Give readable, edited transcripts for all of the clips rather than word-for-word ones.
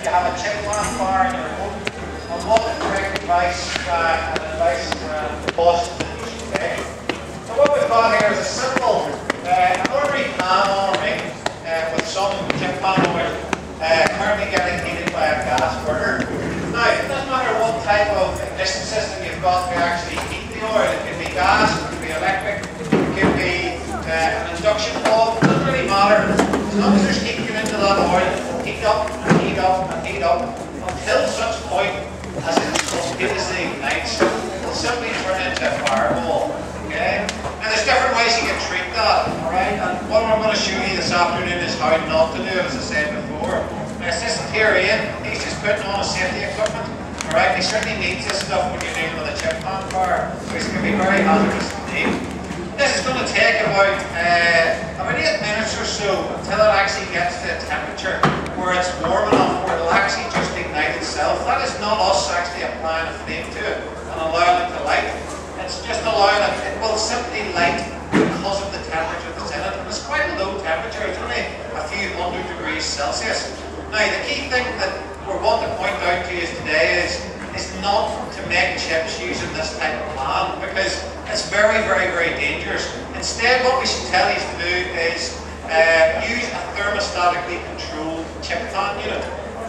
if you have a chip plant fire in your home, on what the correct advice and advice precautions that you should take. So what we've got here is a simple, an ordinary pan on a ring with some chip pan oil currently getting heated by a gas burner. Now, it doesn't matter what type of ignition system you've got to actually heat the oil. It could be gas, it could be electric, it could be an induction bulb. It doesn't really matter. As long as there's heat getting into that oil, it will heat up and heat up and heat up until such point as it spontaneously ignites. It will simply turn into a fireball. Okay? And there's different ways you can treat that. Alright? And what I'm going to show you this afternoon is how not to do it, as I said before. My assistant here, Ian, he's just putting on his safety equipment. Alright? He certainly needs this stuff when you're dealing with a chip pan fire. So it's going to be very hazardous indeed. This is going to take about 8 minutes or so until it actually gets to a temperature where it's warm enough where it'll actually just ignite itself. That is not us actually applying a flame to it and allowing it to light. It's just allowing it, it will simply light because of the temperature that's in it. And it's quite a low temperature, it's only a few hundred degrees Celsius. Now the key thing that we want to point out to you today is not to make chips using this type of pan, because it's very, very, very dangerous. Instead, what we should tell you to do is use a thermostatically controlled chip pan unit.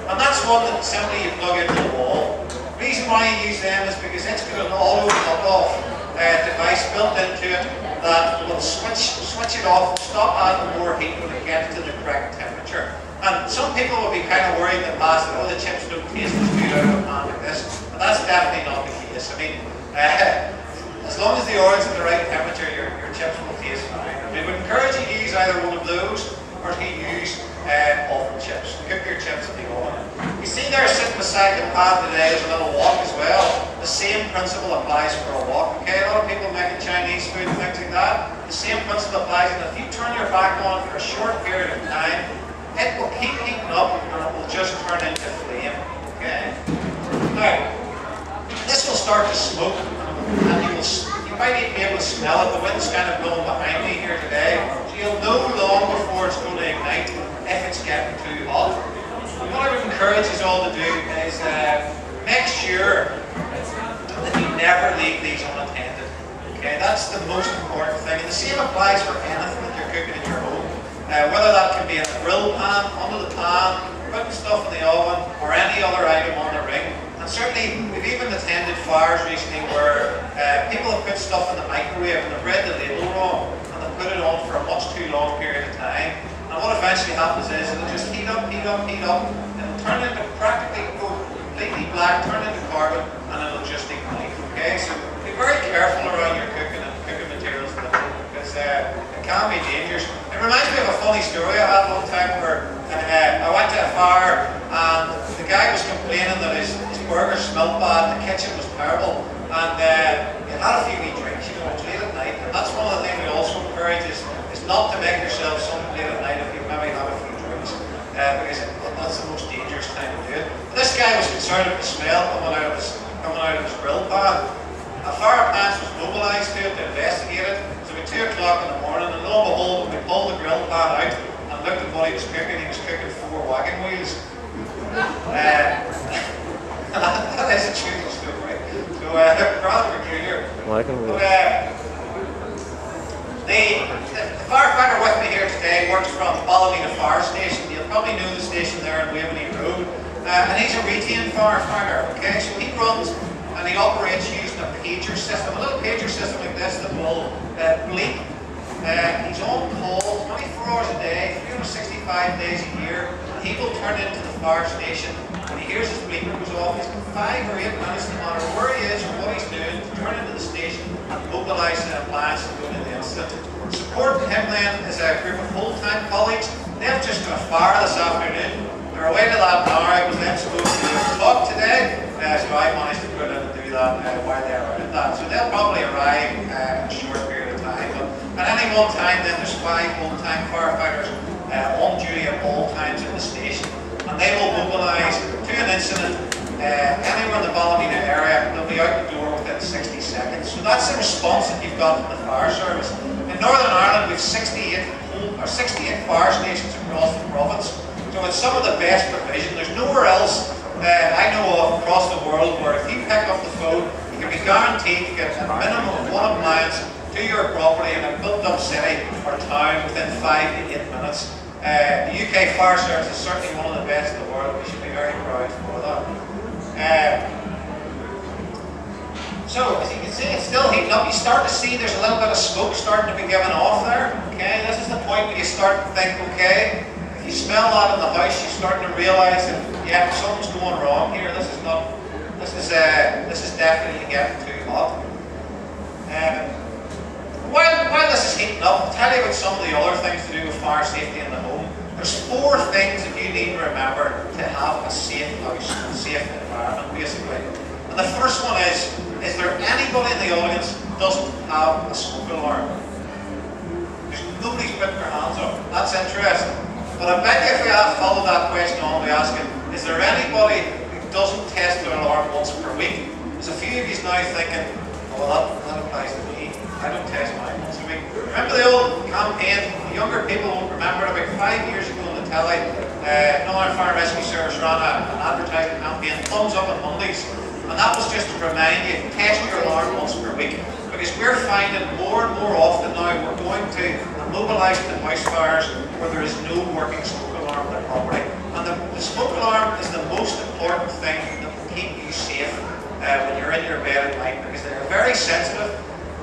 And that's one that simply you plug into the wall. The reason why you use them is because it's got an auto-cut-off device built into it that will switch it off and stop adding more heat when it gets to the correct temperature. And some people will be kind of worried in the past that, oh, the chips don't taste as good out of a pan like this. But that's definitely not the case. I mean, as long as the oil's at the right temperature, your chips will taste fine. And we would encourage you to use either one of those or to use oven chips. Cook your chips in the oven. You see there sitting beside the pan today is a little wok as well. The same principle applies for a wok. Okay, a lot of people making Chinese food and things like that. The same principle applies, and if you turn your back on for a short period of time, it will keep heating up and it will just turn into flame. Okay. Now, this will start to smoke, and you might even be able to smell it. The wind's kind of blowing behind me here today, so you'll know long before it's going to ignite if it's getting too hot. And what I would encourage you all to do is make sure that you never leave these unattended. Okay, that's the most important thing. And the same applies for anything that you're cooking in your home. Whether that can be in the grill pan, under the pan, putting stuff in the oven, or any other item on the ring. And certainly, we've even attended fires recently where people have put stuff in the microwave and they've read the label wrong, and they've put it on for a much too long period of time. And what eventually happens is it'll just heat up, heat up, heat up, and it'll turn into practically completely black, turn into carbon, and it'll just ignite. Okay, so be very careful around your cooking and cooking materials because it can be dangerous. It reminds me of a funny story I had one time where I went to a fire and the guy was complaining that his burger smelled bad, the kitchen was terrible, and he had a few wee drinks, you know, it was late at night. And that's one of the things we also encourage is not to make yourself something late at night if you maybe have a few drinks, because that's the most dangerous time to do it. But this guy was concerned with the smell coming out of his grill pan. A fire plant was mobilised to it to investigate it. It was about 2 o'clock in the morning, and lo and behold, when we pulled the grill pan out and looked at what he was cooking 4 wagon wheels. That is a true story. So, rather peculiar. Wagon wheels. The firefighter with me here today works from Ballymena Fire Station. You'll probably know the station there on Waveney Road. And he's a routine firefighter, okay? So he runs and he operates using a pager system, a little pager system like this that will bleep. He's on call 24 hours a day, 365 days a year, and he will turn into the fire station. When he hears his bleeper goes off, he's got 5 or 8 minutes, no matter where he is or what he's doing, to turn into the station and mobilise the appliance and go into the incident. Supporting him then is a group of full-time colleagues. They've just got a fire this afternoon. They're away to that now. I was then supposed to do a talk today, so I managed to put in and do that while they're out at that. So they'll probably arrive in a short period of time. But at any one time, then there's 5 full-time firefighters on duty at all times in the station, and they will mobilise to an incident anywhere in the Ballymena area. They'll be out the door within 60 seconds. So that's the response that you've got from the fire service. In Northern Ireland, we've 68 fire stations across the province. So it's some of the best provision. There's nowhere else hotels I know of across the world where if you pick up the phone, you can be guaranteed to get a minimum of 1 appliance to your property in a built-up city or town within 5 to 8 minutes. The UK fire service is certainly one of the best in the world. We should be very proud for that. So, as you can see, it's still heating up. You start to see there's a little bit of smoke starting to be given off there. Okay, this is the point where you start to think, okay, if you smell that in the house, you're starting to realise that, yeah, something's going wrong here. This is definitely getting too hot. While this is heating up, I'll tell you about some of the other things to do with fire safety in the home. There's 4 things that you need to remember to have a safe house, a safe environment, basically. And the first one is there anybody in the audience who doesn't have a smoke alarm? Nobody's putting their hands up. That's interesting. But I bet you if we follow that question on, we ask it, is there anybody who doesn't test their alarm once per week? There's a few of you now thinking, oh, well, that applies to me. I don't test mine once a week. Remember the old campaign? The younger people won't remember it. About 5 years ago on the telly, Northern Fire Rescue Service ran an advertising campaign, thumbs up on Mondays. And that was just to remind you, test your alarm once per week. Because we're finding more and more often now we're going to immobilise the house fires where there is no working smoke alarm on the property. And the smoke alarm is the most important thing that will keep you safe when you're in your bed at night, because they're very sensitive.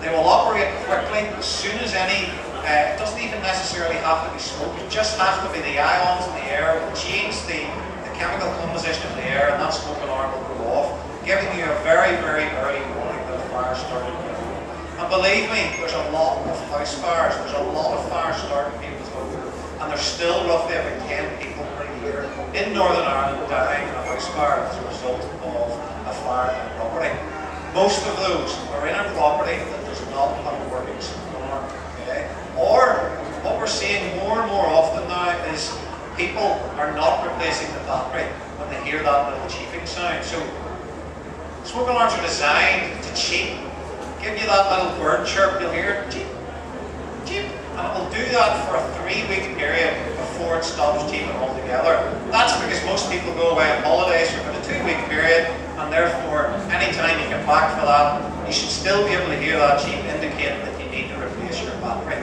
They will operate quickly as soon as any, it doesn't even necessarily have to be smoke, it just has to be the ions in the air will change the chemical composition of the air, and that smoke alarm will go off, giving you a very, very early warning that the fire started. And believe me, there's a lot of house fires, there's a lot of fires starting in people's homes, and there's still roughly about 10 people per year in Northern Ireland dying in a house fire as a result of a fire in a property. Most of those are in a property that does not have a working smoke alarm. Okay? Or what we're seeing more and more often now is people are not replacing the battery when they hear that little cheeping sound. So smoke alarms are designed to cheep, give you that little bird chirp, you'll hear cheep, cheep, and it will do that for a 3-week period before it stops cheeping altogether. That's because most people go away on holidays for a 2-week period, and therefore anytime you get back for that, you should still be able to hear that cheep indicating that you need to replace your battery.